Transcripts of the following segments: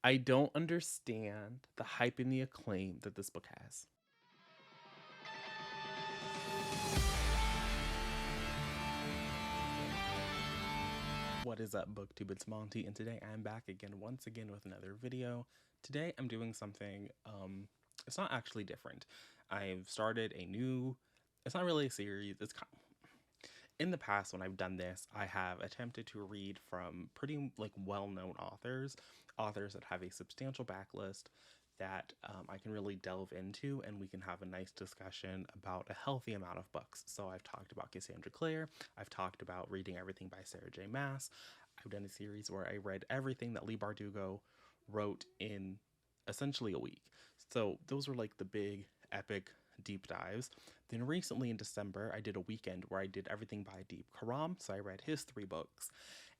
I don't understand the hype and the acclaim that this book has. What is up, BookTube? It's Monty, and today I'm back once again with another video. Today I'm doing something, it's not actually different. I've started a new, it's not really a series, in the past when I've done this, I have attempted to read from pretty well-known authors that have a substantial backlist that I can really delve into, and we can have a nice discussion about a healthy amount of books. So I've talked about Cassandra Clare, I've talked about reading everything by Sarah J. Maas. I've done a series where I read everything that Leigh Bardugo wrote in essentially a week. So those were like the big epic deep dives. Then recently in December, I did a weekend where I did everything by Deep Karam, so I read his 3 books.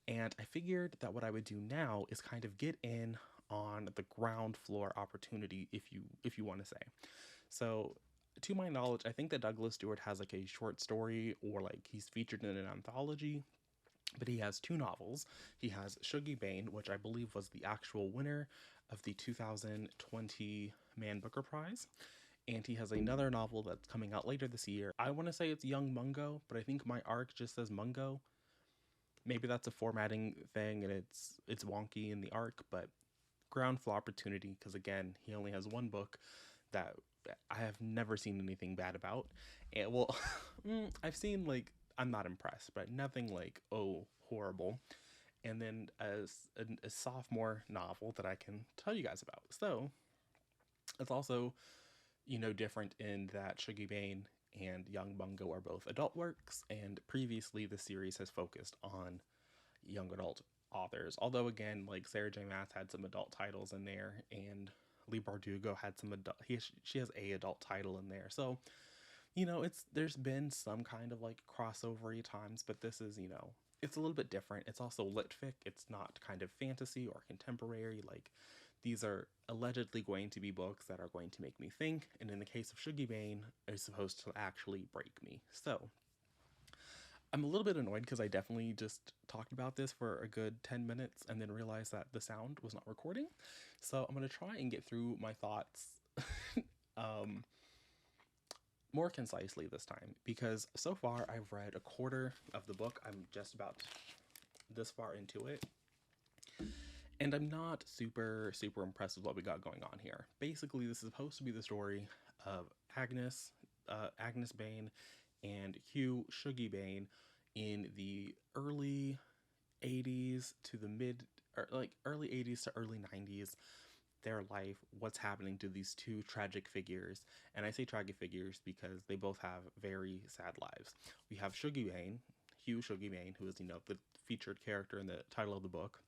And I figured that what I would do now is kind of get in on the ground floor opportunity, if you want to say. So to my knowledge, I think that Douglas Stewart has like a short story, or like he's featured in an anthology, but he has 2 novels. He has Shuggie Bain, which I believe was the actual winner of the 2020 Man Booker Prize. And he has another novel that's coming out later this year. I want to say it's Young Mungo, but I think my arc just says Mungo. Maybe that's a formatting thing and it's wonky in the arc, but ground floor opportunity, because again, he only has 1 book that I have never seen anything bad about. And well, I've seen like, I'm not impressed, but nothing like, oh, horrible. And then as a sophomore novel that I can tell you guys about. So it's also, different in that Shuggie Bain and Young Mungo are both adult works, and previously the series has focused on young adult authors. Although again, like Sarah J. Maas had some adult titles in there, and Leigh Bardugo had some adult. She has a adult title in there. So there's been some kind of like crossovery times, but this is it's a little bit different. It's also lit fic. It's not kind of fantasy or contemporary. Like, these are allegedly going to be books that are going to make me think, and in the case of Shuggie Bain, are supposed to actually break me. So I'm a little bit annoyed because I definitely just talked about this for a good 10 minutes and then realized that the sound was not recording. So I'm going to try and get through my thoughts more concisely this time, because so far I've read a quarter of the book. I'm just about this far into it, and I'm not super impressed with what we got going on here. Basically, this is supposed to be the story of Agnes Bain and Hugh Shuggie Bain in the early 80s to the mid, or like early 80s to early 90s. Their life, what's happening to these 2 tragic figures. And I say tragic figures because they both have very sad lives. We have Shuggie Bain, Hugh Shuggie Bain, who is, the featured character in the title of the book.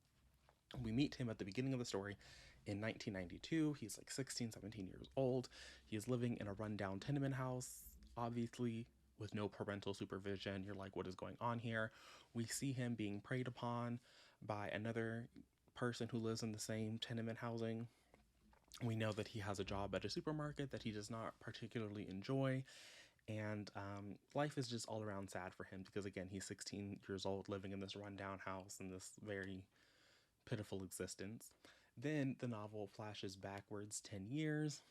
We meet him at the beginning of the story in 1992. He's like 16, 17 years old. He is living in a rundown tenement house, obviously with no parental supervision. You're like, what is going on here? We see him being preyed upon by another person who lives in the same tenement housing. We know that he has a job at a supermarket that he does not particularly enjoy, and life is just all around sad for him because, again, he's 16 years old living in this rundown house in this very pitiful existence. Then the novel flashes backwards 10 years,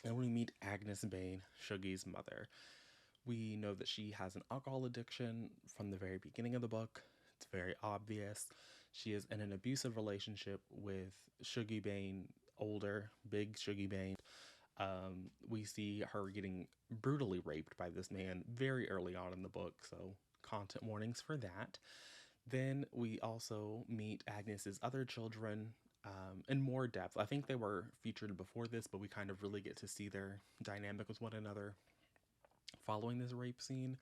and we meet Agnes Bain, Shuggie's mother. We know that she has an alcohol addiction from the very beginning of the book. It's very obvious. She is in an abusive relationship with Shuggie Bain, older, big Shuggie Bain. We see her getting brutally raped by this man very early on in the book, so content warnings for that. Then we also meet Agnes's other children in more depth. I think they were featured before this, but we kind of really get to see their dynamic with one another following this rape scene,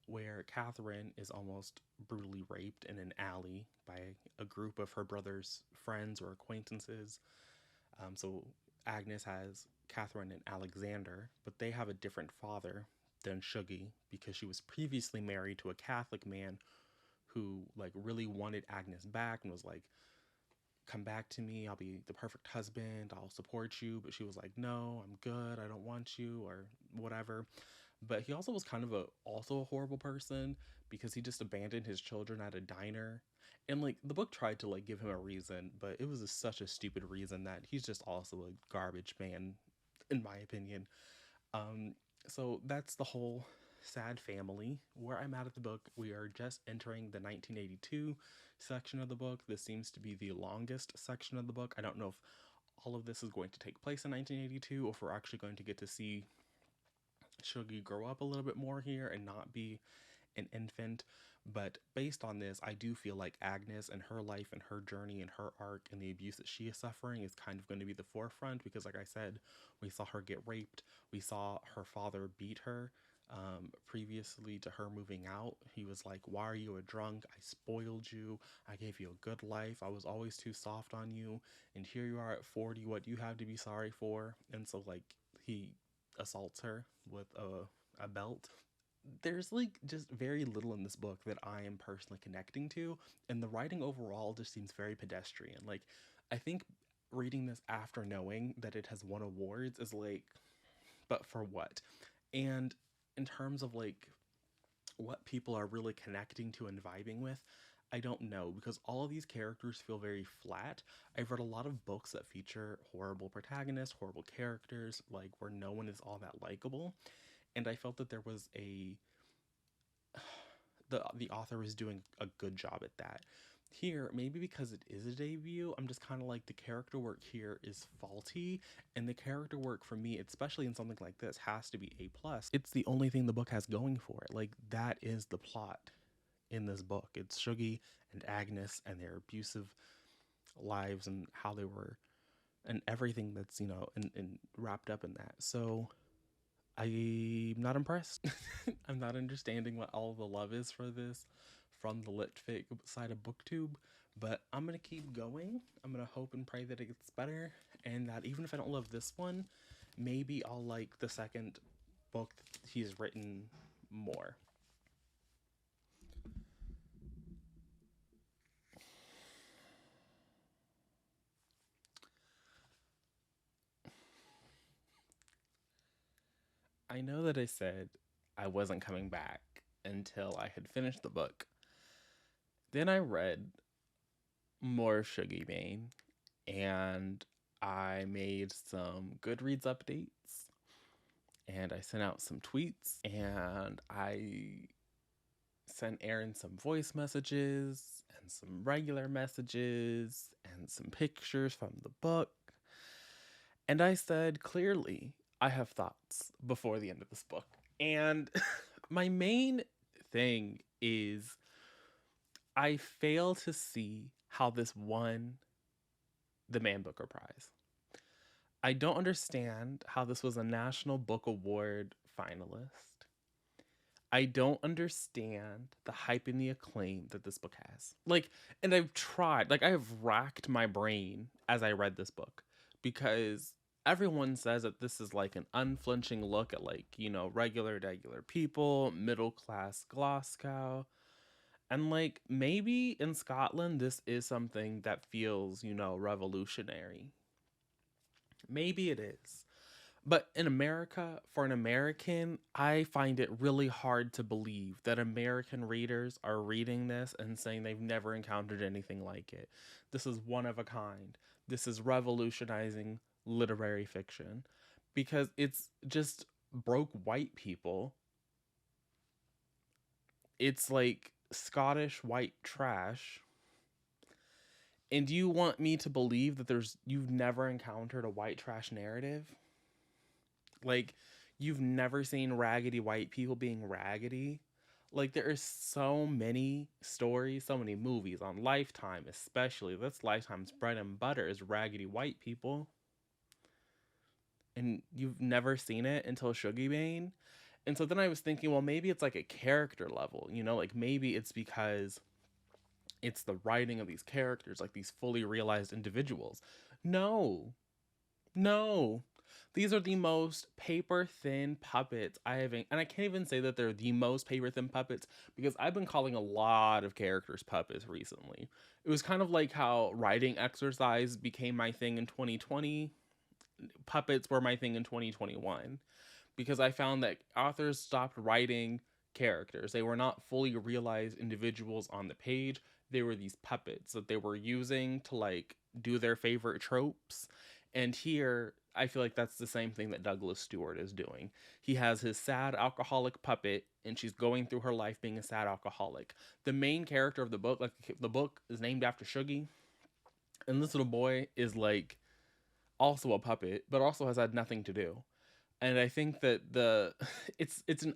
where Catherine is almost brutally raped in an alley by a group of her brother's friends or acquaintances. So Agnes has Catherine and Alexander, but they have a different father than Shuggie because she was previously married to a Catholic man who like really wanted Agnes back and was like, come back to me, I'll be the perfect husband, I'll support you. But she was like, no, I'm good, I don't want you, or whatever. But he also was kind of also a horrible person because he just abandoned his children at a diner And like the book tried to like give him a reason, but it was such a stupid reason that he's just also a garbage man, in my opinion. Um, so that's the whole sad family. Where I'm at the book, we are just entering the 1982 section of the book. This seems to be the longest section of the book. I don't know if all of this is going to take place in 1982 or if we're actually going to get to see Shuggie grow up a little bit more here and not be an infant. But based on this, I do feel like Agnes and her life and her journey and her arc and the abuse that she is suffering is kind of going to be the forefront because, like I said, we saw her get raped. We saw her father beat her previously to her moving out. He was like, "Why are you a drunk? I spoiled you. I gave you a good life. I was always too soft on you. And here you are at 40. What do you have to be sorry for?" And so, like, he assaults her with a belt. There's like just very little in this book that I am personally connecting to, and the writing overall just seems very pedestrian. Like, I think reading this after knowing that it has won awards is like, but for what? And in terms of like what people are really connecting to and vibing with, I don't know because all of these characters feel very flat. I've read a lot of books that feature horrible protagonists, horrible characters, like where no one is all that likable, and I felt that there was a the author was doing a good job at that. Here, maybe because it is a debut, I'm just kind of like the character work here is faulty, and the character work for me, especially in something like this, has to be A plus. It's the only thing the book has going for it. Like that is the plot in this book. It's Shuggie and Agnes and their abusive lives and how they were and everything that's and wrapped up in that. So I'm not impressed. I'm not understanding what all the love is for this from the lit fic side of booktube, but I'm gonna keep going. I'm gonna hope and pray that it gets better, and that even if I don't love this one, maybe I'll like the second book he's written more. I know that I said I wasn't coming back until I had finished the book. Then I read more Shuggie Bain, and I made some Goodreads updates, and I sent out some tweets, and I sent Aaron some voice messages and some regular messages and some pictures from the book. And I said clearly, I have thoughts before the end of this book. And my main thing is I fail to see how this won the Man Booker Prize. I don't understand how this was a National Book Award finalist. I don't understand the hype and the acclaim that this book has. Like, and I've tried, like, I have racked my brain as I read this book because everyone says that this is like an unflinching look at, like, regular people, middle class Glasgow. And like maybe in Scotland, this is something that feels, revolutionary. Maybe it is. But in America, for an American, I find it really hard to believe that American readers are reading this and saying they've never encountered anything like it. This is one of a kind. This is revolutionizing literary fiction because it's just broke white people. It's like Scottish white trash. And do you want me to believe that you've never encountered a white trash narrative? Like, you've never seen raggedy white people being raggedy? Like, there are so many stories, so many movies on Lifetime, especially. That's Lifetime's bread and butter is raggedy white people. And you've never seen it until Shuggie Bain? And so then I was thinking, well, maybe it's like a character level, like maybe it's because it's the writing of these characters, like these fully realized individuals. No, no. These are the most paper thin puppets I have, and I can't even say that they're the most paper thin puppets because I've been calling a lot of characters puppets recently. It was kind of like how writing exercise became my thing in 2020. Puppets were my thing in 2021 because I found that authors stopped writing characters. They were not fully realized individuals on the page. they were these puppets that they were using to like do their favorite tropes. And here I feel like that's the same thing that Douglas Stewart is doing. He has his sad alcoholic puppet, and she's going through her life being a sad alcoholic. The main character of the book, like the book is named after Shuggie, and this little boy is like also a puppet, but also has had nothing to do. And I think that the it's an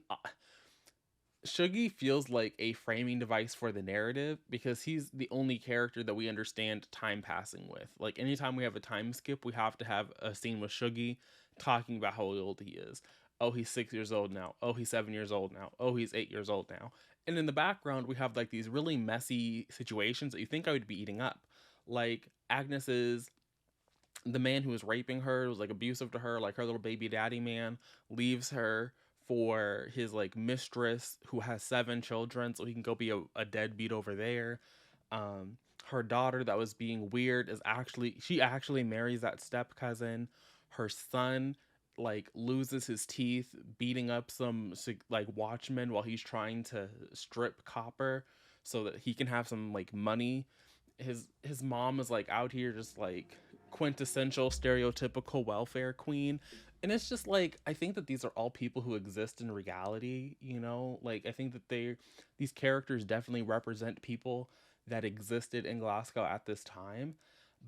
Shuggy feels like a framing device for the narrative because he's the only character that we understand time passing with. Like anytime we have a time skip, we have to have a scene with Shuggy talking about how old he is. Oh, he's 6 years old now. Oh, he's 7 years old now. Oh, he's 8 years old now. And in the background, we have like these really messy situations that you think I would be eating up. Like Agnes's the man who was raping her, was like abusive to her, like her little baby daddy man, leaves her for his like mistress who has 7 children, so he can go be a deadbeat over there. Her daughter that was being weird is actually she actually marries that step cousin. Her son like loses his teeth beating up some like watchmen while he's trying to strip copper so that he can have some like money. His mom is like out here just like quintessential stereotypical welfare queen. And it's just like I think that these are all people who exist in reality, you know? Like I think that these characters definitely represent people that existed in Glasgow at this time,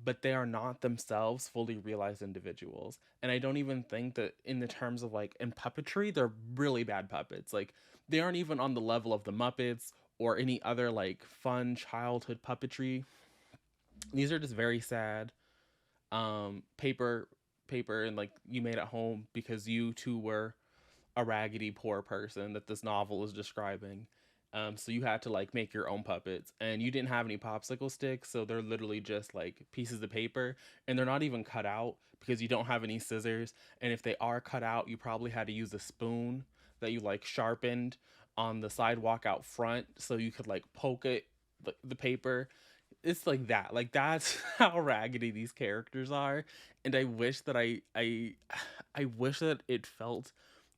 but they are not themselves fully realized individuals. And I don't even think that in the terms of like in puppetry, they're really bad puppets. Like they aren't even on the level of the Muppets or any other like fun childhood puppetry. These are just very sad paper and like you made at home because you too were a raggedy poor person that this novel is describing. So you had to like make your own puppets and you didn't have any popsicle sticks, so they're literally just like pieces of paper and they're not even cut out because you don't have any scissors. And if they are cut out, you probably had to use a spoon that you like sharpened on the sidewalk out front so you could like poke it the paper. It's like that. Like that's how raggedy these characters are. And I wish that I wish that it felt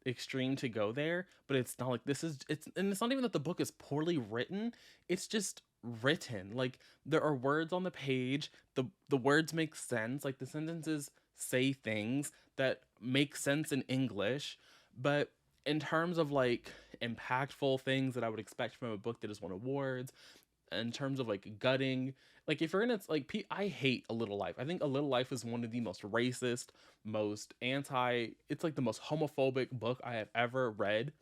extreme to go there, but it's not. Like this is it's and it's not even that the book is poorly written, it's just written. Like there are words on the page, the words make sense, like the sentences say things that make sense in English, but in terms of like impactful things that I would expect from a book that has won awards, in terms of like gutting, like if you're gonna like I hate A Little Life. I think A Little Life is one of the most racist, most anti, it's like the most homophobic book I have ever read,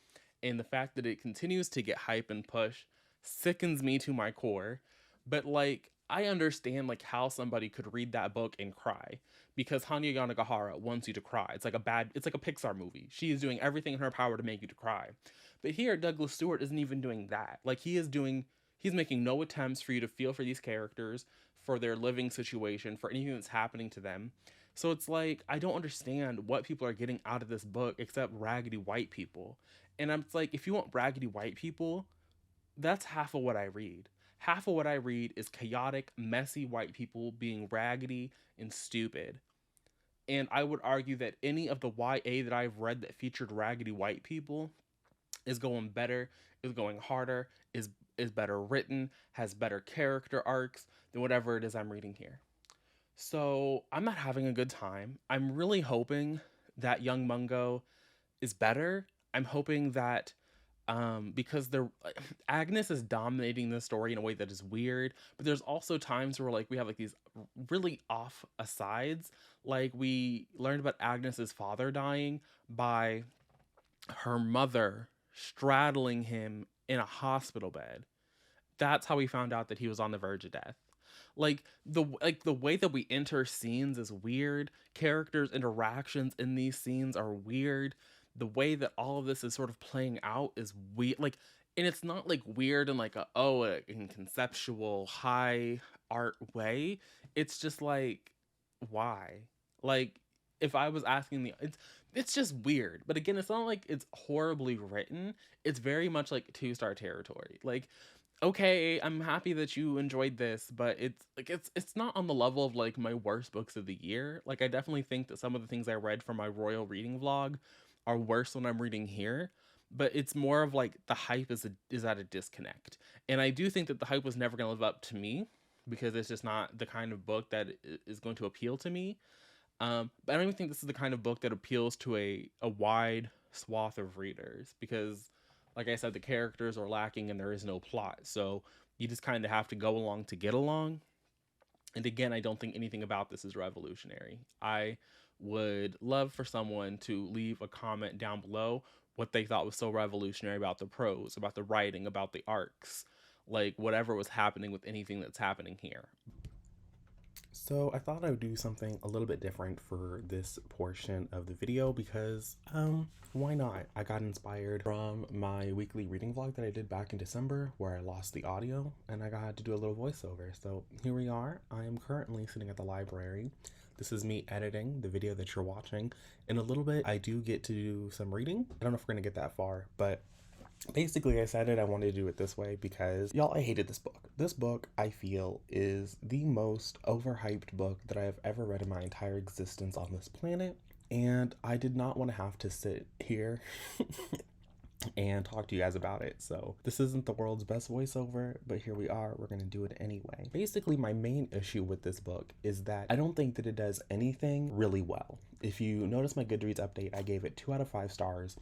and the fact that it continues to get hype and push sickens me to my core. But like I understand like how somebody could read that book and cry because Hanya Yanagihara wants you to cry. It's like a Pixar movie. She is doing everything in her power to make you to cry. But here Douglas Stewart isn't even doing that. Like he's making no attempts for you to feel for these characters, for their living situation, for anything that's happening to them. So it's like, I don't understand what people are getting out of this book except raggedy white people. And I'm like, if you want raggedy white people, that's half of what I read. Half of what I read is chaotic, messy white people being raggedy and stupid. And I would argue that any of the YA that I've read that featured raggedy white people is going better, is going harder, is better written, has better character arcs than whatever it is I'm reading here. So I'm not having a good time. I'm really hoping that Young Mungo is better. I'm hoping that because they're Agnes is dominating the story in a way that is weird, but there's also times where like we have like these really off asides. Like we learned about Agnes's father dying by her mother straddling him in a hospital bed. That's how we found out that he was on the verge of death. Like the way that we enter scenes is weird. Characters' interactions in these scenes are weird. The way that all of this is sort of playing out is weird. Like, and it's not like weird in like in conceptual high art way. It's just like, why? Like, if I was asking it's just weird. But again, it's not like it's horribly written. It's very much like 2-star territory. Like, okay, I'm happy that you enjoyed this, but it's not on the level of like my worst books of the year. Like I definitely think that some of the things I read from my royal reading vlog are worse than I'm reading here, but it's more of like the hype is at a disconnect. And I do think that the hype was never going to live up to me, because it's just not the kind of book that is going to appeal to me. But I don't even think this is the kind of book that appeals to a wide swath of readers, because, like I said, the characters are lacking and there is no plot. So you just kind of have to go along to get along. And again, I don't think anything about this is revolutionary. I would love for someone to leave a comment down below what they thought was so revolutionary about the prose, about the writing, about the arcs, like whatever was happening with anything that's happening here. So I thought I would do something a little bit different for this portion of the video because, why not? I got inspired from my weekly reading vlog that I did back in December where I lost the audio and I got to do a little voiceover. So here we are. I am currently sitting at the library. This is me editing the video that you're watching. In a little bit, I do get to do some reading. I don't know if we're gonna get that far, but basically, I decided I wanted to do it this way because, y'all, I hated this book. This book, I feel, is the most overhyped book that I have ever read in my entire existence on this planet. And I did not want to have to sit here and talk to you guys about it. So this isn't the world's best voiceover, but here we are. We're going to do it anyway. Basically, my main issue with this book is that I don't think that it does anything really well. If you notice my Goodreads update, I gave it 2 out of 5 stars.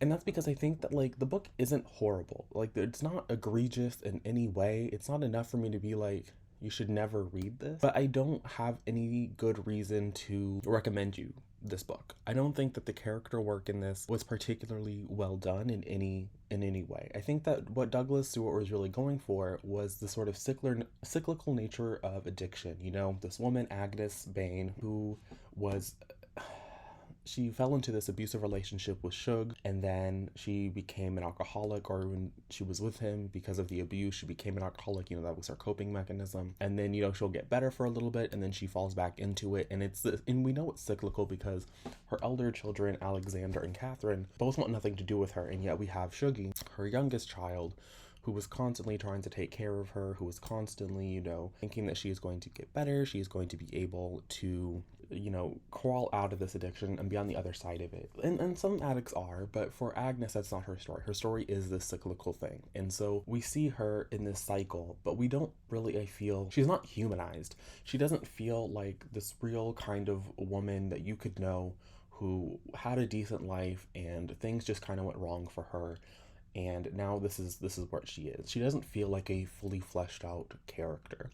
And that's because I think that, like, the book isn't horrible. Like, it's not egregious in any way. It's not enough for me to be like, you should never read this. But I don't have any good reason to recommend you this book. I don't think that the character work in this was particularly well done in any way. I think that what Douglas Stewart was really going for was the sort of cyclical nature of addiction. You know, this woman, Agnes Bain, who was... she fell into this abusive relationship with Shug, and then she became an alcoholic, or when she was with him because of the abuse, she became an alcoholic. You know, that was her coping mechanism. And then, you know, she'll get better for a little bit, and then she falls back into it. And and we know it's cyclical because her elder children, Alexander and Catherine, both want nothing to do with her. And yet we have Shuggie, her youngest child, who was constantly trying to take care of her, who was constantly, you know, thinking that she is going to get better, she is going to be able to, you know, crawl out of this addiction and be on the other side of it. And some addicts are, but for Agnes, that's not her story. Her story is this cyclical thing. And so we see her in this cycle, but we don't really, I feel, she's not humanized. She doesn't feel like this real kind of woman that you could know who had a decent life and things just kind of went wrong for her. And now this is what she is. She doesn't feel like a fully fleshed out character.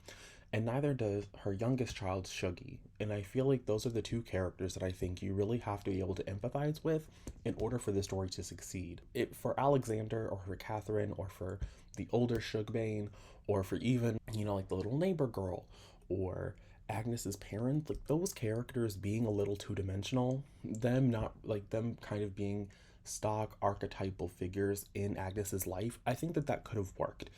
And neither does her youngest child, Shuggie. And I feel like those are the two characters that I think you really have to be able to empathize with in order for the story to succeed. For Alexander, or for Catherine, or for the older Bain, or for even, you know, like the little neighbor girl, or Agnes's parents, like those characters being a little two-dimensional, them kind of being stock archetypal figures in Agnes's life, I think that could have worked.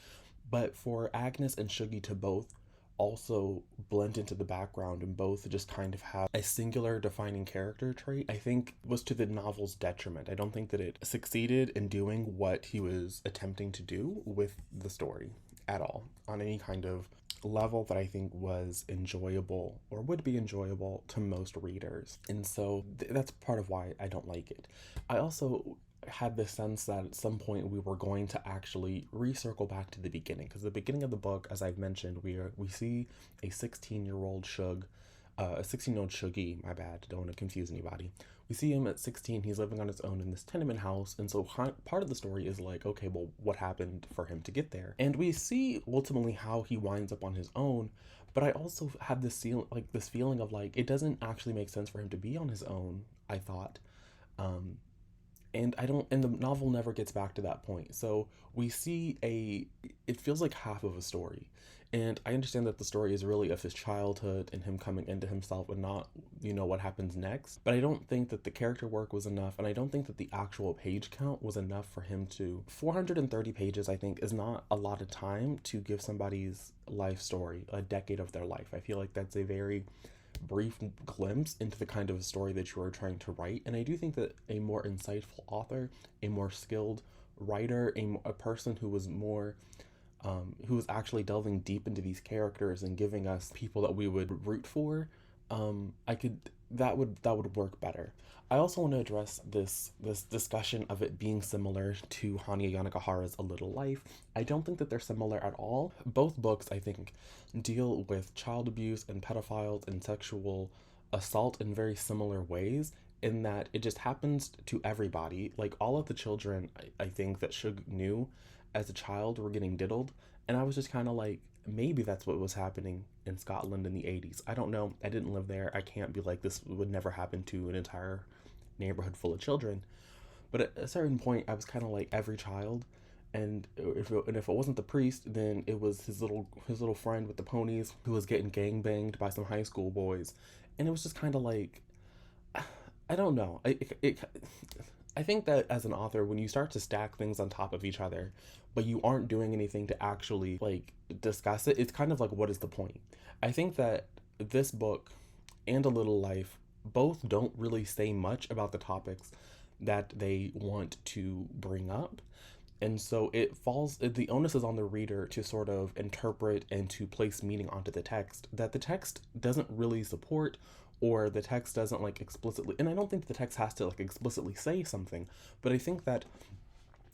But for Agnes and Shuggie to both also blend into the background and both just kind of have a singular defining character trait, I think was to the novel's detriment. I don't think that it succeeded in doing what he was attempting to do with the story at all on any kind of level that I think was enjoyable or would be enjoyable to most readers. And so that's part of why I don't like it. I also had this sense that at some point we were going to actually recircle back to the beginning, because the beginning of the book, as I've mentioned, we see a 16-year-old Shuggie, my bad, don't want to confuse anybody. We see him at 16, he's living on his own in this tenement house, and so part of the story is like, okay, well, what happened for him to get there? And we see ultimately how he winds up on his own, but I also had this feeling of like, it doesn't actually make sense for him to be on his own, I thought. And the novel never gets back to that point. So we see it feels like half of a story. And I understand that the story is really of his childhood and him coming into himself and not, you know, what happens next. But I don't think that the character work was enough. And I don't think that the actual page count was enough for him to... 430 pages, I think, is not a lot of time to give somebody's life story, a decade of their life. I feel like that's a very brief glimpse into the kind of story that you are trying to write. And I do think that a more insightful author, a more skilled writer, a person who was more who was actually delving deep into these characters and giving us people that we would root for, I could that would work better. I also want to address this discussion of it being similar to Hanya Yanagihara's A Little Life. I don't think that they're similar at all. Both books, I think, deal with child abuse and pedophiles and sexual assault in very similar ways, in that it just happens to everybody. Like, all of the children, I think, that Shug knew as a child were getting diddled, and I was just kind of like, maybe that's what was happening in Scotland in the 80s. I don't know. I didn't live there. I can't be like, this would never happen to an entire neighborhood full of children. But at a certain point, I was kind of like, every child. And if it wasn't the priest, then it was his little friend with the ponies who was getting gang banged by some high school boys, and it was just kind of like, I don't know. I think that as an author, when you start to stack things on top of each other, but you aren't doing anything to actually like discuss it, it's kind of like, what is the point? I think that this book and A Little Life both don't really say much about the topics that they want to bring up. And so the onus is on the reader to sort of interpret and to place meaning onto the text that the text doesn't really support, or the text doesn't like explicitly, and I don't think the text has to like explicitly say something, but I think that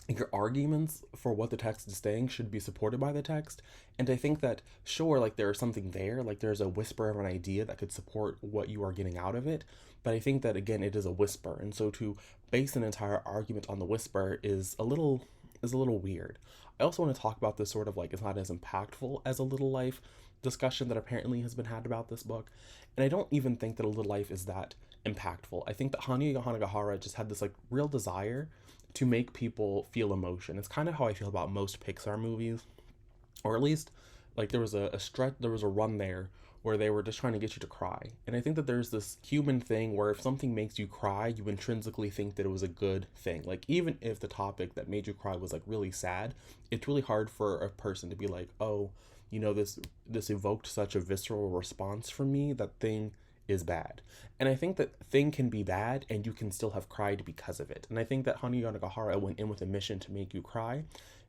your arguments for what the text is saying should be supported by the text. And I think that, sure, like there's something there, like there's a whisper of an idea that could support what you are getting out of it, but I think that, again, it is a whisper, and so to base an entire argument on the whisper is a little weird. I also want to talk about this sort of like, it's not as impactful as A Little Life discussion that apparently has been had about this book. And I don't even think that A Little Life is that impactful. I think that Hanya Yohanagahara just had this like real desire to make people feel emotion. It's kind of how I feel about most Pixar movies, or at least like there was a run there where they were just trying to get you to cry. And I think that there's this human thing where if something makes you cry, you intrinsically think that it was a good thing. Like, even if the topic that made you cry was like really sad, it's really hard for a person to be like, oh, this evoked such a visceral response from me, that thing is bad. And I think that thing can be bad and you can still have cried because of it. And I think that Hanya Yanagihara went in with a mission to make you cry.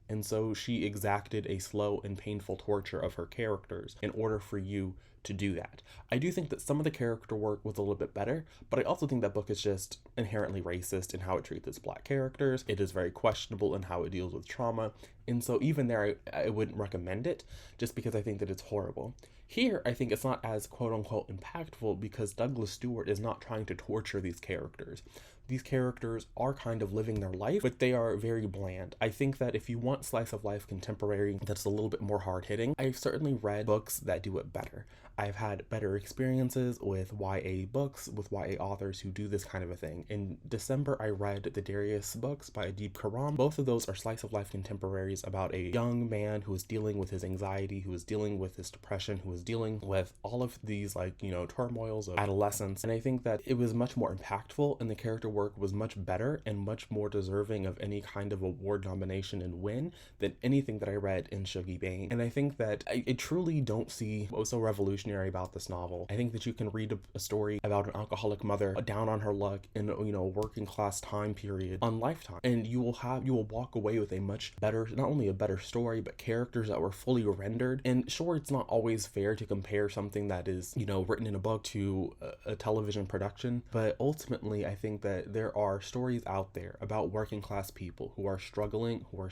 And so she exacted a slow and painful torture of her characters in order for you to do that. I do think that some of the character work was a little bit better, but I also think that book is just inherently racist in how it treats its Black characters. It is very questionable in how it deals with trauma. And so even there, I wouldn't recommend it, just because I think that it's horrible. Here, I think it's not as quote-unquote impactful because Douglas Stewart is not trying to torture these characters. These characters are kind of living their life, but they are very bland. I think that if you want slice of life contemporary that's a little bit more hard-hitting, I've certainly read books that do it better. I've had better experiences with YA books, with YA authors who do this kind of a thing. In December, I read the Darius books by Adib Karam. Both of those are slice of life contemporaries about a young man who is dealing with his anxiety, who is dealing with his depression, who is dealing with all of these turmoils of adolescence. And I think that it was much more impactful, and the character work was much better and much more deserving of any kind of award nomination and win than anything that I read in Shuggie Bain. And I think that I truly don't see what was so revolutionary about this novel. I think that you can read a story about an alcoholic mother down on her luck in a working class time period on Lifetime, and you will walk away with a much better, not only a better story, but characters that were fully rendered. And sure, it's not always fair to compare something that is written in a book to a television production, but ultimately I think that there are stories out there about working class people who are struggling, who are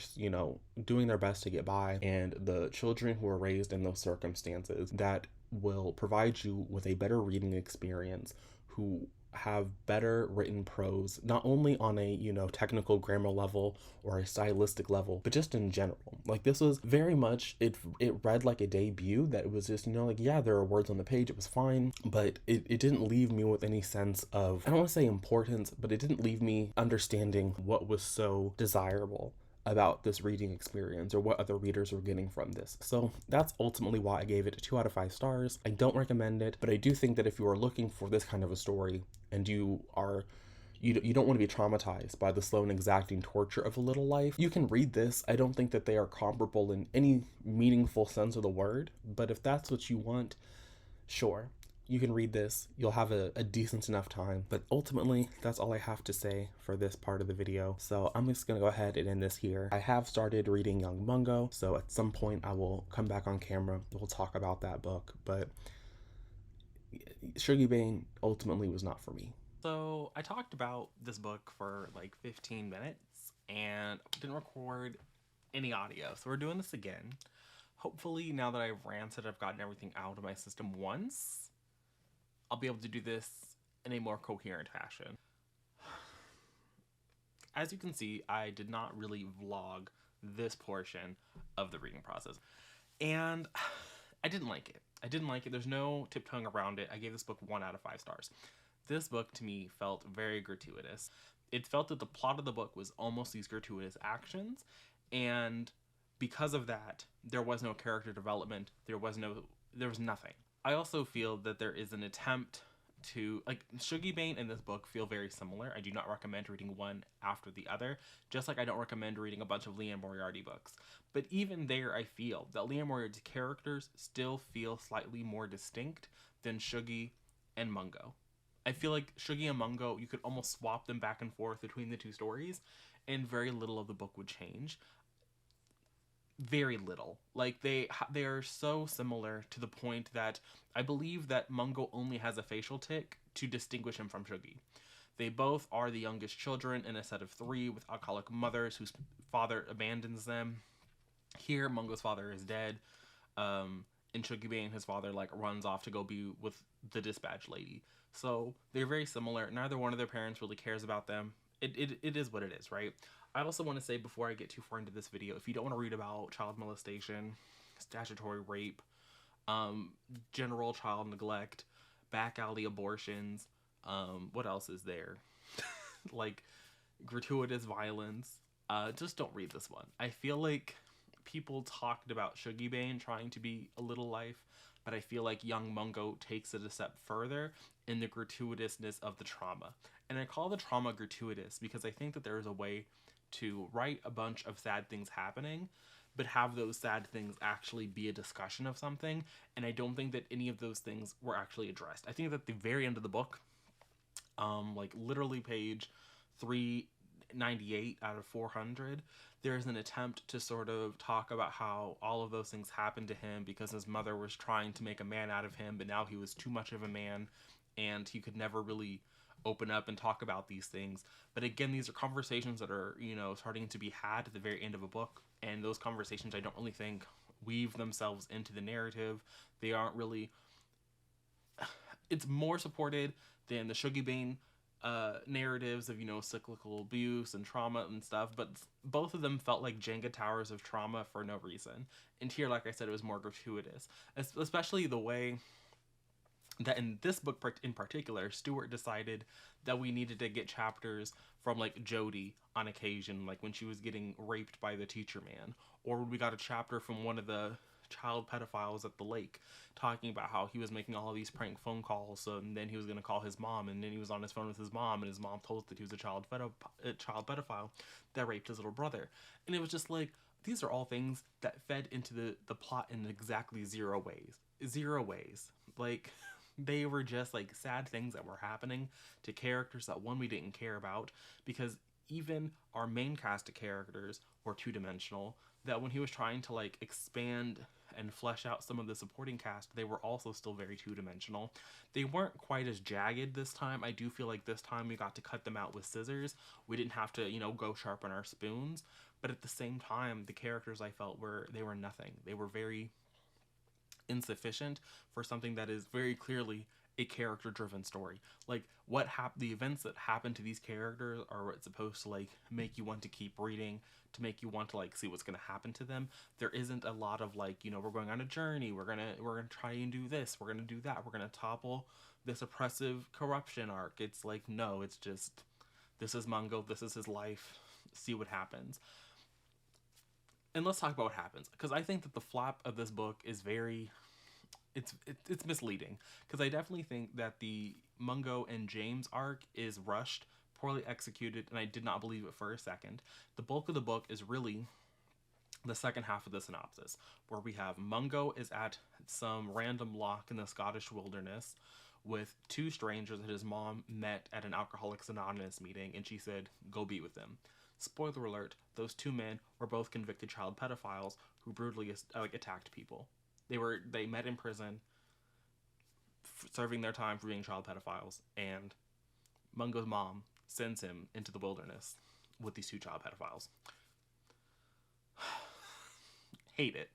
doing their best to get by, and the children who are raised in those circumstances that will provide you with a better reading experience, who have better written prose, not only on a technical grammar level or a stylistic level, but just in general. Like, this was very much, it read like a debut, that it was just yeah, there are words on the page, it was fine, but it didn't leave me with any sense of, I don't want to say importance, but it didn't leave me understanding what was so desirable about this reading experience, or what other readers were getting from this. So that's ultimately why I gave it 2 out of 5 stars. I don't recommend it, but I do think that if you are looking for this kind of a story and you don't want to be traumatized by the slow and exacting torture of A Little Life, you can read this. I don't think that they are comparable in any meaningful sense of the word, but if that's what you want, sure, you can read this. You'll have a decent enough time. But ultimately, that's all I have to say for this part of the video. So I'm just gonna go ahead and end this here. I have started reading Young Mungo, so at some point I will come back on camera. We'll talk about that book. But Shuggie Bain ultimately was not for me. So I talked about this book for like 15 minutes and didn't record any audio. So we're doing this again. Hopefully now that I've ranted, I've gotten everything out of my system once, I'll be able to do this in a more coherent fashion. As you can see, I did not really vlog this portion of the reading process. And I didn't like it. There's no tiptoeing around it. I gave this book 1 out of 5 stars. This book to me felt very gratuitous. It felt that the plot of the book was almost these gratuitous actions, and because of that, there was no character development. There was nothing. I also feel that there is an attempt to, like, Shuggie Bain and this book feel very similar. I do not recommend reading one after the other, just like I don't recommend reading a bunch of Liane Moriarty books. But even there, I feel that Liane Moriarty's characters still feel slightly more distinct than Shuggie and Mungo. I feel like Shuggie and Mungo, you could almost swap them back and forth between the two stories, and very little of the book would change. Very little. Like, they are so similar to the point that I believe that Mungo only has a facial tic to distinguish him from Shuggie. They both are the youngest children in a set of 3 with alcoholic mothers whose father abandons them. Here, Mungo's father is dead. In Shuggie Bain, his father like runs off to go be with the dispatch lady. So they're very similar. Neither one of their parents really cares about them. It is what it is, right? I also want to say, before I get too far into this video, if you don't want to read about child molestation, statutory rape, general child neglect, back alley abortions, what else is there? Like, gratuitous violence, just don't read this one. I feel like people talked about Shuggie Bain trying to be a little life, but I feel like Young Mungo takes it a step further in the gratuitousness of the trauma. And I call the trauma gratuitous because I think that there is a way to write a bunch of sad things happening, but have those sad things actually be a discussion of something. And I don't think that any of those things were actually addressed. I think that at the very end of the book, like literally page 398 out of 400, there's an attempt to sort of talk about how all of those things happened to him because his mother was trying to make a man out of him, but now he was too much of a man and he could never really open up and talk about these things. But again, these are conversations that are, you know, starting to be had at the very end of a book, and those conversations I don't really think weave themselves into the narrative. They aren't really, it's more supported than the Shuggie Bain narratives of, you know, cyclical abuse and trauma and stuff, but both of them felt like Jenga towers of trauma for no reason. And here, like I said, it was more gratuitous, especially the way that in this book in particular, Stuart decided that we needed to get chapters from like Jody on occasion, like when she was getting raped by the teacher man, or we got a chapter from one of the child pedophiles at the lake talking about how he was making all of these prank phone calls, and then he was going to call his mom, and then he was on his phone with his mom, and his mom told that he was a child pedophile that raped his little brother. And it was just like, these are all things that fed into the plot in exactly zero ways. Like, they were just like sad things that were happening to characters that, one, we didn't care about, because even our main cast of characters were two-dimensional, that when he was trying to like expand and flesh out some of the supporting cast, they were also still very two-dimensional. They weren't quite as jagged this time. I do feel like this time we got to cut them out with scissors. We didn't have to, you know, go sharpen our spoons. But at the same time, the characters, I felt, were nothing. They were very insufficient for something that is very clearly a character-driven story. Like, the events that happen to these characters are what's supposed to like make you want to keep reading, to make you want to like see what's going to happen to them. There isn't a lot of like, you know, we're going on a journey, we're gonna try and do this, we're gonna do that, we're gonna topple this oppressive corruption arc. It's like, no, it's just, this is Mungo, this is his life, see what happens. And let's talk about what happens, because I think that the flap of this book is very, it's misleading, because I definitely think that the Mungo and James arc is rushed, poorly executed, and I did not believe it for a second. The bulk of the book is really the second half of the synopsis, where we have Mungo is at some random lock in the Scottish wilderness with 2 strangers that his mom met at an Alcoholics Anonymous meeting, and she said, go be with them. Spoiler alert, those 2 men were both convicted child pedophiles who brutally attacked people. They met in prison serving their time for being child pedophiles, and Mungo's mom sends him into the wilderness with these two child pedophiles. Hate it.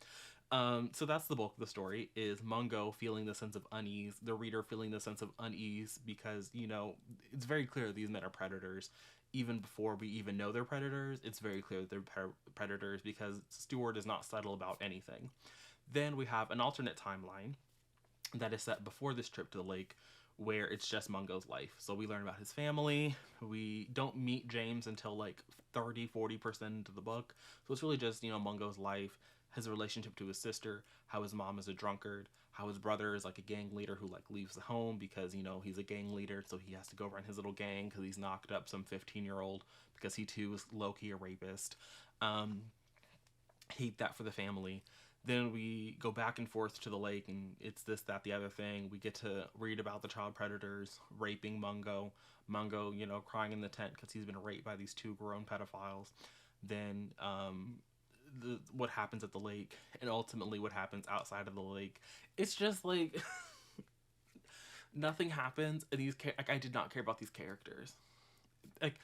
So that's the bulk of the story, is Mungo feeling the sense of unease, the reader feeling the sense of unease, because, you know, it's very clear these men are predators. Even before we even know they're predators, it's very clear that they're predators, because Stuart is not subtle about anything. Then we have an alternate timeline that is set before this trip to the lake, where it's just Mungo's life. So we learn about his family. We don't meet James until like 30-40% into the book. So it's really just, you know, Mungo's life, his relationship to his sister, how his mom is a drunkard, how his brother is like a gang leader who like leaves the home because, you know, he's a gang leader, so he has to go run his little gang because he's knocked up some 15-year-old because he too is low-key a rapist. Hate that for the family. Then we go back and forth to the lake, and it's this, that, the other thing. We get to read about the child predators raping Mungo. Mungo, you know, crying in the tent because he's been raped by these two grown pedophiles. Then what happens at the lake, and ultimately what happens outside of the lake. It's just like nothing happens, and like, I did not care about these characters. Like,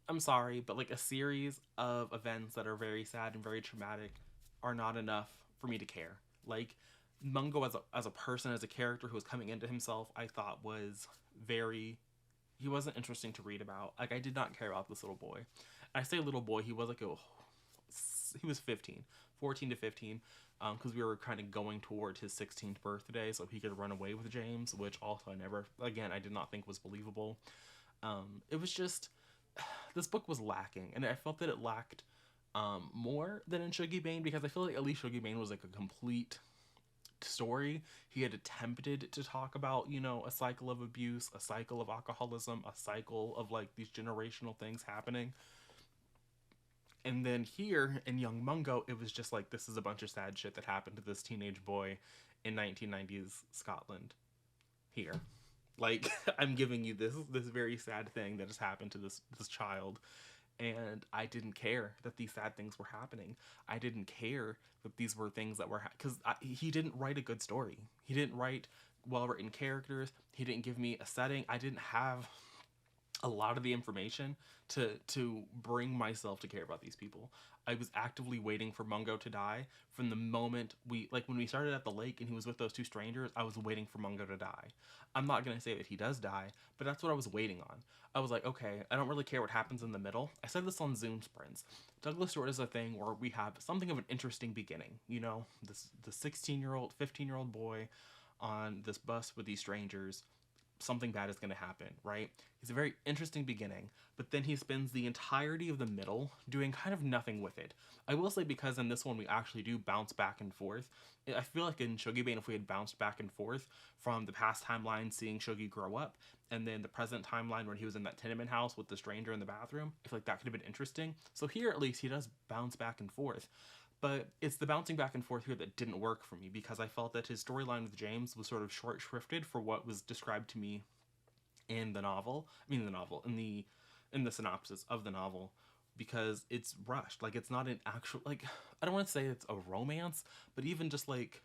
I'm sorry, but like a series of events that are very sad and very traumatic are not enough for me to care. Like, Mungo as a person, as a character who was coming into himself, I thought was he wasn't interesting to read about. Like, I did not care about this little boy. I say little boy, he was like he was 15, 14 to 15, because we were kind of going toward his 16th birthday, so he could run away with James, which also I did not think was believable. It was just, this book was lacking, and I felt that it lacked more than in Shuggie Bain, because I feel like at least Shuggie Bain was like a complete story. He had attempted to talk about, you know, a cycle of abuse, a cycle of alcoholism, a cycle of like these generational things happening. And then here in Young Mungo, it was just like, this is a bunch of sad shit that happened to this teenage boy in 1990s Scotland. Here, like, I'm giving you this very sad thing that has happened to this child, and I didn't care that these sad things were happening. I didn't care that these were things that were because he didn't write a good story. He didn't write well-written characters. He didn't give me a setting. I didn't have a lot of the information to bring myself to care about these people. I was actively waiting for Mungo to die from the moment when we started at the lake and he was with those two strangers. I was waiting for Mungo to die. I'm not going to say that he does die, but that's what I was waiting on. I was like, okay, I don't really care what happens in the middle. I said this on Zoom sprints. Douglas Stewart is a thing where we have something of an interesting beginning. You know, the 16-year-old, 15-year-old boy on this bus with these strangers. Something bad is going to happen, right? It's a very interesting beginning, but then he spends the entirety of the middle doing kind of nothing with it. I will say, because in this one we actually do bounce back and forth. I feel like in Shuggie Bain, if we had bounced back and forth from the past timeline seeing Shuggie grow up, and then the present timeline when he was in that tenement house with the stranger in the bathroom, I feel like that could have been interesting. So here at least he does bounce back and forth. But it's the bouncing back and forth here that didn't work for me, because I felt that his storyline with James was sort of short-shrifted for what was described to me in the novel. In the synopsis of the novel, because it's rushed. Like, it's not an actual, like, I don't want to say it's a romance, but even just like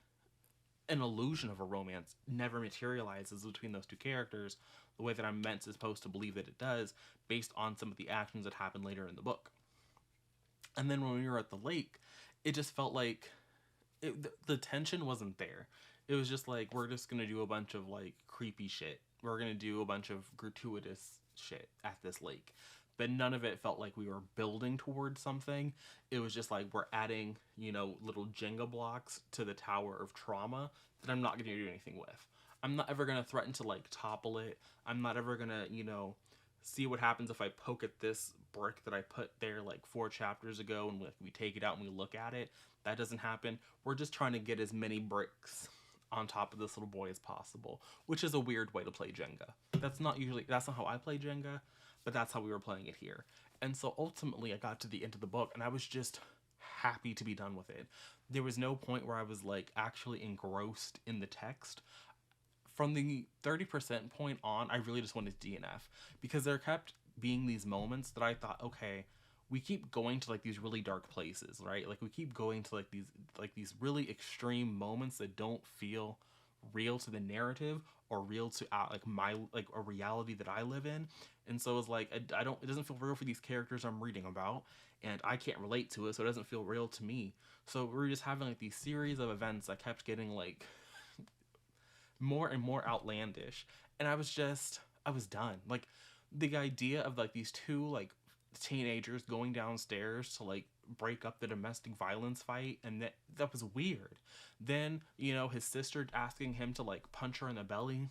an illusion of a romance never materializes between those two characters the way that I'm supposed to believe that it does, based on some of the actions that happen later in the book. And then when we were at the lake, it just felt like the tension wasn't there. It was just like, we're just gonna do a bunch of like creepy shit. We're gonna do a bunch of gratuitous shit at this lake. But none of it felt like we were building towards something. It was just like, we're adding, you know, little Jenga blocks to the tower of trauma that I'm not gonna do anything with. I'm not ever gonna threaten to like topple it. I'm not ever gonna, you know, see what happens if I poke at this brick that I put there like 4 chapters ago, and we take it out and we look at it. That doesn't happen. We're just trying to get as many bricks on top of this little boy as possible, which is a weird way to play Jenga. That's not how I play Jenga, but that's how we were playing it here. And so ultimately I got to the end of the book and I was just happy to be done with it. There was no point where I was like actually engrossed in the text. From the 30% point on, I really just wanted DNF, because there kept being these moments that I thought, okay, we keep going to like these really dark places, right? Like, we keep going to like these really extreme moments that don't feel real to the narrative. or real to like my like a reality that I live in. And so it's like I don't, it doesn't feel real for these characters I'm reading about, and I can't relate to it, so it doesn't feel real to me. So we're just having like these series of events that kept getting like more and more outlandish, and I was done. Like the idea of like these two like teenagers going downstairs to like break up the domestic violence fight, and that was weird. Then, you know, his sister asking him to like punch her in the belly,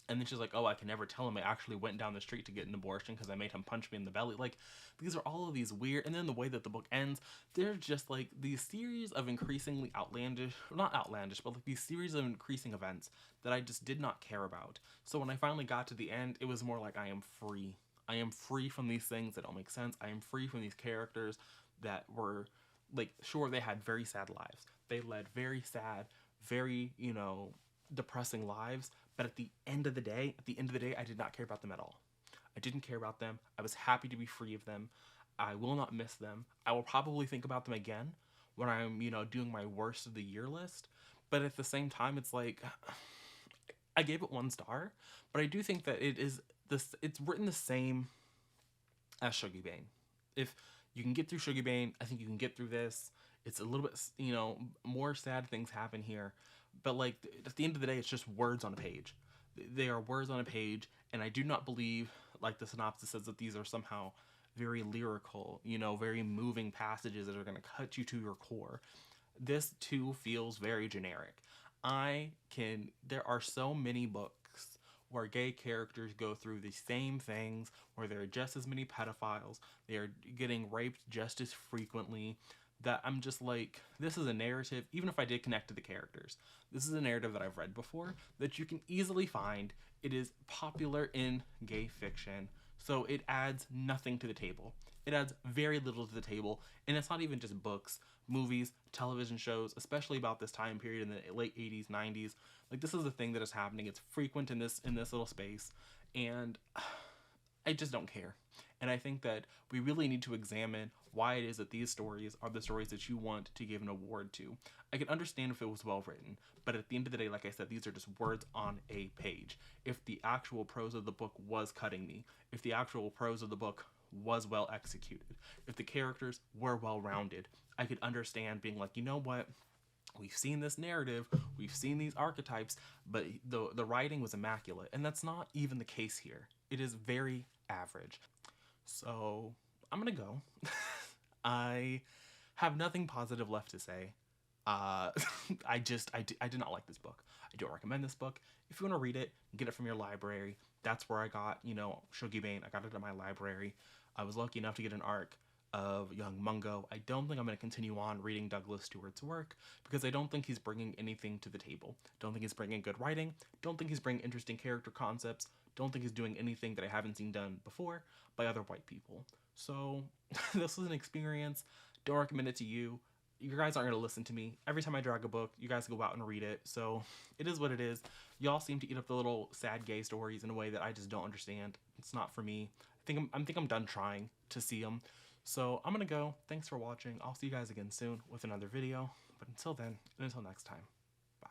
and then she's like, oh, I can never tell him I actually went down the street to get an abortion because I made him punch me in the belly. Like, these are all of these weird, and then the way that the book ends, they're just like these series of increasingly outlandish, not outlandish, but like these series of increasing events that I just did not care about. So when I finally got to the end, it was more like, I am free. I am free from these things that don't make sense. I am free from these characters that were, like, sure, they had very sad lives. They led very sad, very, you know, depressing lives, but at the end of the day, I did not care about them at all. I didn't care about them. I was happy to be free of them. I will not miss them. I will probably think about them again when I'm, you know, doing my worst of the year list. But at the same time, it's like, I gave it 1 star, but I do think that it's written the same as Shuggie Bain. If you can get through Shuggie Bain, I think you can get through this. It's a little bit, you know, more sad things happen here, but like at the end of the day, it's just words on a page. They are words on a page, and I do not believe, like the synopsis says, that these are somehow very lyrical, you know, very moving passages that are going to cut you to your core. This too feels very generic. There are so many books where gay characters go through the same things, where there are just as many pedophiles, they are getting raped just as frequently, that I'm just like, this is a narrative, even if I did connect to the characters, this is a narrative that I've read before, that you can easily find. It is popular in gay fiction, so it adds nothing to the table. It adds very little to the table, and it's not even just books, movies, television shows, especially about this time period in the late 80s, 90s. Like, this is a thing that is happening. It's frequent in this little space, and I just don't care. And I think that we really need to examine why it is that these stories are the stories that you want to give an award to. I can understand if it was well written, but at the end of the day, like I said, these are just words on a page. If the actual prose of the book was cutting me, if the actual prose of the book was well executed, if the characters were well rounded, I could understand being like, you know what? We've seen this narrative, we've seen these archetypes, but the writing was immaculate, and that's not even the case here. It is very average. So I'm gonna go. I have nothing positive left to say. I did not like this book. I don't recommend this book. If you want to read it, get it from your library. That's where I got, you know, Shuggie Bain. I got it at my library. I was lucky enough to get an arc of Young Mungo. I don't think I'm going to continue on reading Douglas Stewart's work because I don't think he's bringing anything to the table. Don't think he's bringing good writing. Don't think he's bringing interesting character concepts. Don't think he's doing anything that I haven't seen done before by other white people. So this was an experience. Don't recommend it to you. You guys aren't going to listen to me. Every time I drag a book, you guys go out and read it. So it is what it is. Y'all seem to eat up the little sad gay stories in a way that I just don't understand. It's not for me. I think I'm done trying to see them. So I'm going to go. Thanks for watching. I'll see you guys again soon with another video. But until then, and until next time, bye.